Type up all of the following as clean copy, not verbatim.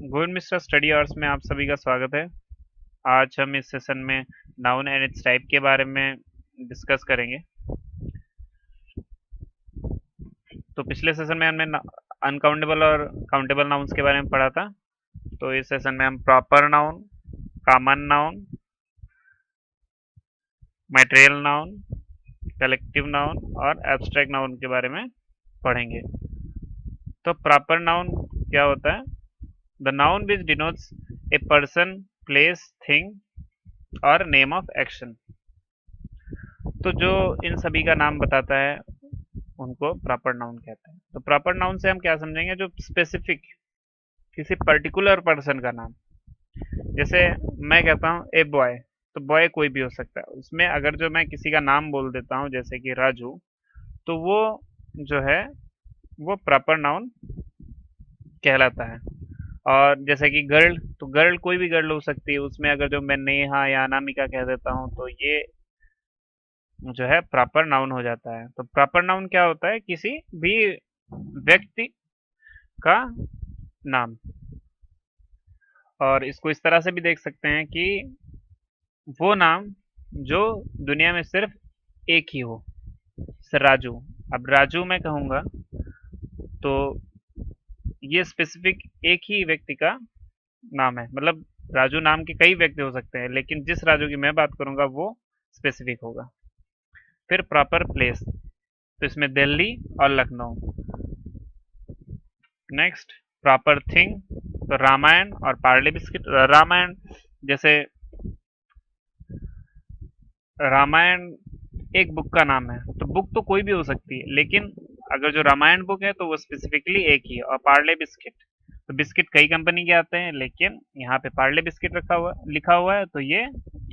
Good mister study hours में आप सभी का स्वागत है। आज हम इस सेशन में नाउन एंड इट्स टाइप के बारे में डिस्कस करेंगे। तो पिछले सेशन में हमने अनकाउंटेबल और काउंटेबल नाउन्स के बारे में पढ़ा था। तो इस सेशन में हम proper noun, common noun, material noun, collective noun और एब्स्ट्रैक्ट नाउन के बारे में पढ़ेंगे। तो प्रॉपर नाउन क्या होता है? The noun which denotes a person, place, thing और नेम ऑफ एक्शन। तो जो इन सभी का नाम बताता है उनको प्रॉपर नाउन कहते हैं। तो प्रॉपर नाउन से हम क्या समझेंगे? जो स्पेसिफिक, किसी पर्टिकुलर पर्सन का नाम। जैसे मैं कहता हूँ ए बॉय, तो बॉय कोई भी हो सकता है। उसमें अगर जो मैं किसी का नाम बोल देता हूँ जैसे कि राजू, तो वो जो है वो प्रॉपर नाउन कहलाता है। और जैसे कि गर्ल, तो गर्ल कोई भी गर्ल हो सकती है। उसमें अगर जो मैं नेहा या अनामिका कह देता हूँ तो ये जो है प्रॉपर नाउन हो जाता है। तो प्रॉपर नाउन क्या होता है? किसी भी व्यक्ति का नाम। और इसको इस तरह से भी देख सकते हैं कि वो नाम जो दुनिया में सिर्फ एक ही हो। जैसे राजू, अब राजू मैं कहूँगा तो ये स्पेसिफिक एक ही व्यक्ति का नाम है। मतलब राजू नाम के कई व्यक्ति हो सकते हैं, लेकिन जिस राजू की मैं बात करूंगा वो स्पेसिफिक होगा। फिर प्रॉपर प्लेस, तो इसमें दिल्ली और लखनऊ। नेक्स्ट प्रॉपर थिंग, तो रामायण और पार्ले बिस्किट। रामायण, जैसे रामायण एक बुक का नाम है, तो बुक तो कोई भी हो सकती है, लेकिन अगर जो रामायण बुक है तो वो स्पेसिफिकली एक ही है। और पार्ले बिस्किट, तो बिस्किट कई कंपनी के आते हैं, लेकिन यहाँ पे पार्ले बिस्किट रखा हुआ लिखा हुआ है, तो ये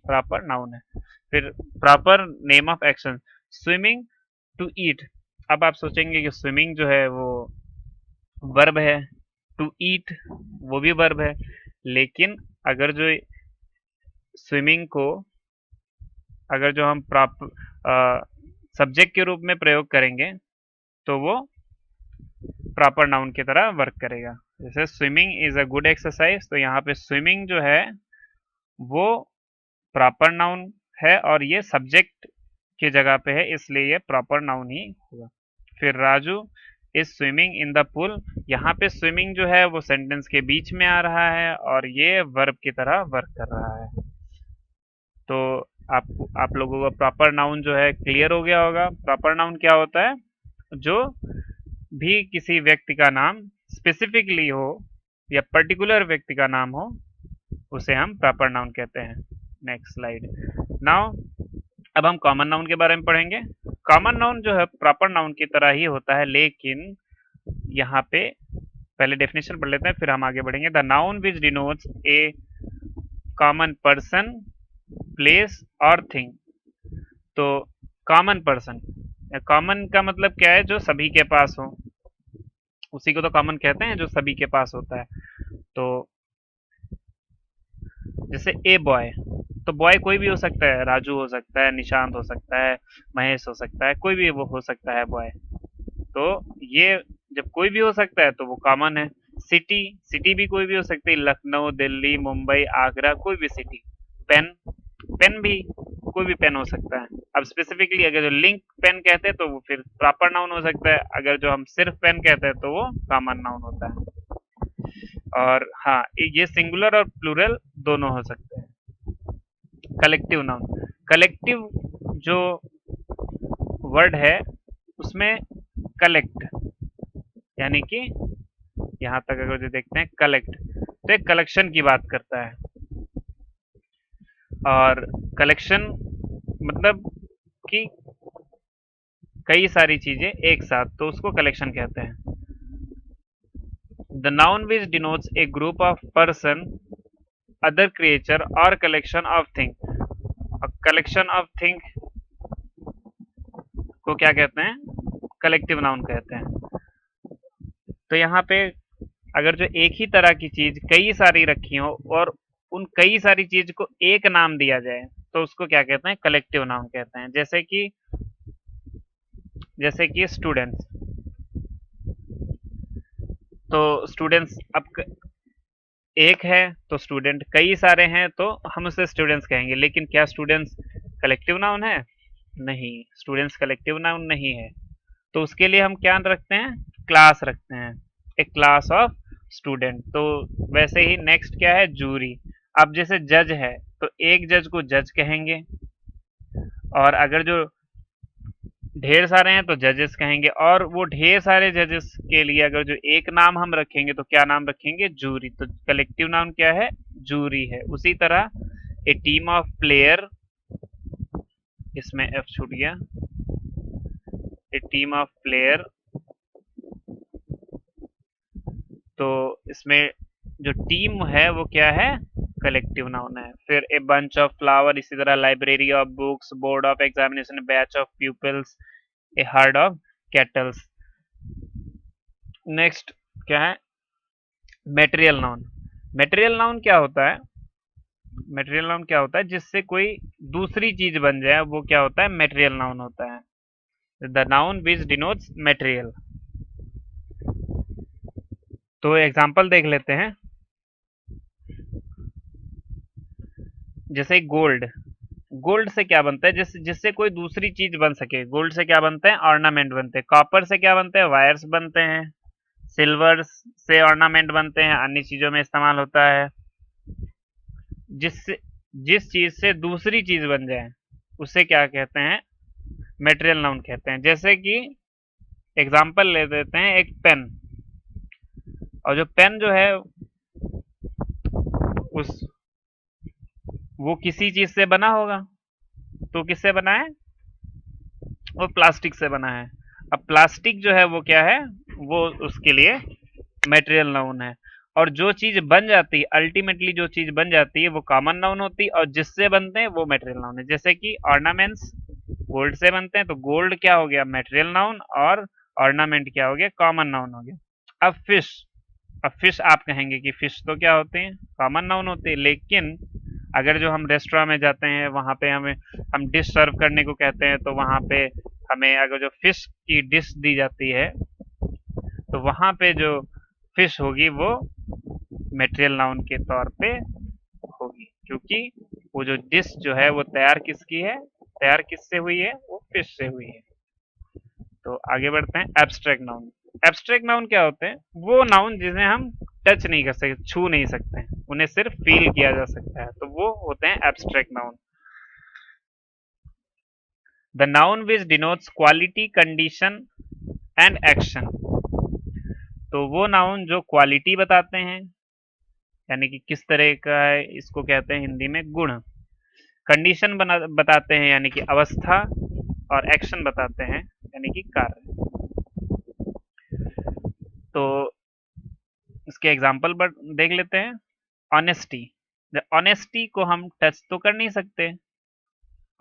प्रॉपर नाउन है। फिर proper name of action, swimming, to eat. अब आप सोचेंगे कि स्विमिंग जो है वो वर्ब है, टू ईट वो भी वर्ब है, लेकिन अगर जो स्विमिंग को अगर जो हम सब्जेक्ट के रूप में प्रयोग करेंगे तो वो प्रॉपर नाउन की तरह वर्क करेगा। जैसे swimming is a good exercise, तो यहाँ पे स्विमिंग जो है वो प्रॉपर नाउन है और ये सब्जेक्ट की जगह पे है, इसलिए ये प्रॉपर नाउन ही होगा। फिर Raju is swimming in the pool, यहाँ पे स्विमिंग जो है वो सेंटेंस के बीच में आ रहा है और ये वर्ब की तरह वर्क कर रहा है। तो आप लोगों का प्रॉपर नाउन जो है क्लियर हो गया होगा। प्रॉपर नाउन क्या होता है? जो भी किसी व्यक्ति का नाम स्पेसिफिकली हो या पर्टिकुलर व्यक्ति का नाम हो, उसे हम प्रॉपर नाउन कहते हैं। Next slide. नाउ अब हम कॉमन नाउन के बारे में पढ़ेंगे। कॉमन नाउन जो है प्रॉपर नाउन की तरह ही होता है, लेकिन यहाँ पे पहले डेफिनेशन पढ़ लेते हैं फिर हम आगे बढ़ेंगे। The noun which denotes A common person, place और थिंग। तो कॉमन पर्सन, कॉमन का मतलब क्या है? जो सभी के पास हो, उसी को तो कॉमन कहते हैं जो सभी के पास होता है। तो जैसे ए बॉय, तो बॉय कोई भी हो सकता है। राजू हो सकता है, निशांत हो सकता है, महेश हो सकता है, कोई भी वो हो सकता है बॉय। तो ये जब कोई भी हो सकता है तो वो कॉमन है। सिटी, सिटी भी कोई भी हो सकती है। लखनऊ, दिल्ली, मुंबई, आगरा, कोई भी सिटी। पेन, पेन भी कोई भी पेन हो सकता है। अब स्पेसिफिकली अगर जो लिंक पेन कहते हैं तो वो फिर प्रॉपर नाउन हो सकता है। अगर जो हम सिर्फ पेन कहते हैं तो वो कॉमन नाउन होता है। और हाँ, ये सिंगुलर और प्लूरल दोनों हो सकते हैं। कलेक्टिव नाउन, कलेक्टिव जो वर्ड है उसमें कलेक्ट, यानी कि यहाँ तक अगर जो देखते हैं कलेक्ट, तो एक कलेक्शन की बात करता है। और कलेक्शन मतलब कि कई सारी चीजें एक साथ, तो उसको कलेक्शन कहते हैं। The noun which denotes a group of person, other creature और collection of thing. Collection of thing को क्या कहते हैं? कलेक्टिव नाउन कहते हैं। तो यहाँ पे अगर जो एक ही तरह की चीज कई सारी रखी हो और उन कई सारी चीज को एक नाम दिया जाए तो उसको क्या कहते हैं? कलेक्टिव नाउन कहते हैं। जैसे कि स्टूडेंट्स, तो स्टूडेंट्स अब एक है तो स्टूडेंट, कई सारे हैं तो हम उसे स्टूडेंट्स कहेंगे। लेकिन क्या स्टूडेंट्स कलेक्टिव नाउन है? नहीं, स्टूडेंट्स कलेक्टिव नाउन नहीं है। तो उसके लिए हम क्या रखते हैं? क्लास रखते हैं, एक क्लास ऑफ स्टूडेंट। तो वैसे ही नेक्स्ट क्या है? जूरी। अब जैसे जज है तो एक जज को जज कहेंगे, और अगर जो ढेर सारे हैं तो जजेस कहेंगे, और वो ढेर सारे जजेस के लिए अगर जो एक नाम हम रखेंगे तो क्या नाम रखेंगे? जूरी। तो कलेक्टिव नाउन क्या है? जूरी है। उसी तरह ए टीम ऑफ प्लेयर, इसमें एफ छूट गया, ए टीम ऑफ प्लेयर, तो इसमें जो टीम है वो क्या है? कलेक्टिव नाउन है। फिर ए बंच ऑफ फ्लावर, इसी तरह library of books, board of examination, batch of peoples, a herd of cattles. Next क्या है? Material noun. मेटेरियल नाउन क्या होता है? मेटेरियल नाउन क्या होता है? जिससे कोई दूसरी चीज बन जाए वो क्या होता है? मेटेरियल नाउन होता है। The noun which denotes material. तो एग्जांपल देख लेते हैं। जैसे गोल्ड, गोल्ड से क्या बनता है? जिससे कोई दूसरी चीज बन सके। गोल्ड से क्या बनते हैं? ऑर्नामेंट बनते हैं। कॉपर से क्या बनते हैं? वायर्स बनते हैं। सिल्वर से ऑर्नामेंट बनते हैं, अन्य चीजों में इस्तेमाल होता है। जिससे जिस चीज से दूसरी चीज बन जाए उसे क्या कहते हैं? मेटेरियल नाउन कहते हैं। जैसे कि एग्जांपल ले देते हैं, एक पेन, और जो पेन जो है उस वो किसी चीज से बना होगा, तो किससे बना है? वो प्लास्टिक से बना है। अब प्लास्टिक जो है वो क्या है? वो उसके लिए मेटेरियल नाउन है। और जो चीज बन जाती है, अल्टीमेटली जो चीज बन जाती है वो कॉमन नाउन होती है, और जिससे बनते हैं वो मेटेरियल नाउन है। जैसे कि ऑर्नामेंट्स गोल्ड से बनते हैं, तो गोल्ड क्या हो गया? मेटेरियल नाउन, और ऑर्नामेंट क्या हो गया? कॉमन नाउन हो गया। अब फिश, अब फिश आप कहेंगे कि फिश तो क्या होते हैं? कॉमन नाउन होते हैं। लेकिन अगर जो हम रेस्टोरेंट में जाते हैं, वहां पे हम डिश सर्व करने को कहते हैं, तो वहां पे हमें अगर जो फिश की डिश दी जाती है तो वहां पे जो फिश होगी वो मेटेरियल नाउन के तौर पे होगी, क्योंकि वो जो डिश जो है वो तैयार किसकी है? तैयार किससे हुई है? वो फिश से हुई है। तो आगे बढ़ते हैं। Abstract noun. एब्स्ट्रैक्ट नाउन क्या होते हैं? वो नाउन जिन्हें हम टच नहीं कर सकते, छू नहीं सकते, उन्हें सिर्फ फील किया जा सकता है, तो वो होते हैं abstract noun. The noun which denotes quality, condition and action. तो वो नाउन जो क्वालिटी बताते हैं, यानी कि किस तरह का है, इसको कहते हैं हिंदी में गुण। कंडीशन बताते हैं यानी कि अवस्था, और एक्शन बताते हैं यानी कि कार्य। तो इसके एग्जाम्पल देख लेते हैं। ऑनेस्टी, ऑनेस्टी को हम टच तो कर नहीं सकते,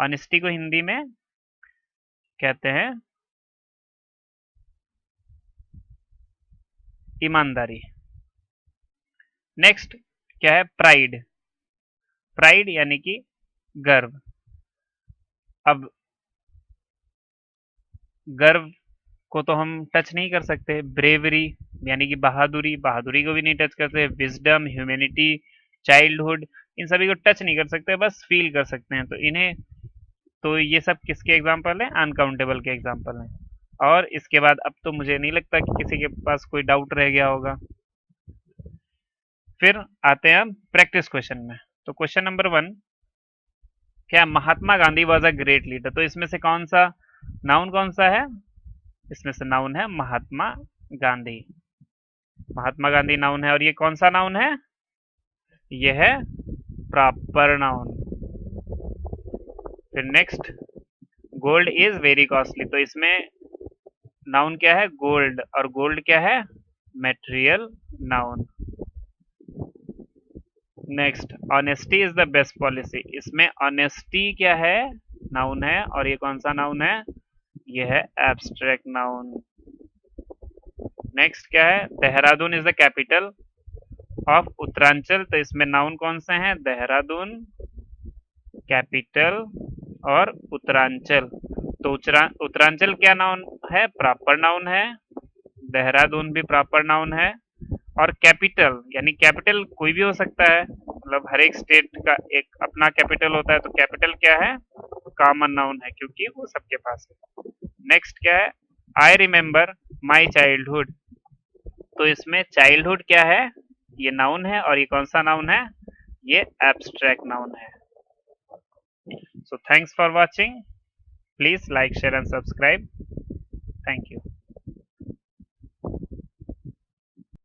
ऑनेस्टी को हिंदी में कहते हैं ईमानदारी। नेक्स्ट क्या है? प्राइड। प्राइड यानी कि गर्व। अब गर्व को तो हम टच नहीं कर सकते। ब्रेवरी यानी कि बहादुरी, बहादुरी को भी नहीं टच करते। विजडम, ह्यूमैनिटी, चाइल्डहुड, इन सभी को टच नहीं कर सकते, बस फील कर सकते हैं। तो इन्हें, तो ये सब किसके एग्जाम्पल हैं? अनकाउंटेबल के एग्जाम्पल हैं। और इसके बाद अब तो मुझे नहीं लगता कि किसी के पास कोई डाउट रह गया होगा। फिर आते हैं हम प्रैक्टिस क्वेश्चन में। तो क्वेश्चन नंबर 1 क्या? Mahatma Gandhi was a great leader. तो इसमें से कौन सा नाउन कौन सा है? इसमें से नाउन है महात्मा गांधी। महात्मा गांधी नाउन है, और ये कौन सा नाउन है? ये है प्रॉपर नाउन। फिर next, gold is very costly. तो इसमें नाउन क्या है? गोल्ड, और गोल्ड क्या है? Material noun. Next, honesty is the best policy. इसमें ऑनेस्टी क्या है? नाउन है, और ये कौन सा नाउन है? ये है एब्स्ट्रैक्ट नाउन। नेक्स्ट क्या है? Dehradun is the capital of Uttaranchal. तो इसमें नाउन कौन से हैं? देहरादून, कैपिटल, और उत्तरांचल। तो उत्तरांचल क्या नाउन है? प्रॉपर नाउन है। देहरादून भी प्रॉपर नाउन है, और कैपिटल यानी कैपिटल कोई भी हो सकता है, मतलब हर एक स्टेट का एक अपना कैपिटल होता है, तो कैपिटल क्या है, कॉमन नाउन है क्योंकि वो सबके पास है। नेक्स्ट क्या है, आई रिमेम्बर माई चाइल्डहुड, तो इसमें चाइल्डहुड क्या है, ये नाउन है, और ये कौन सा नाउन है, ये एब्स्ट्रैक्ट नाउन है। So thanks for watching, please like share and subscribe, thank you.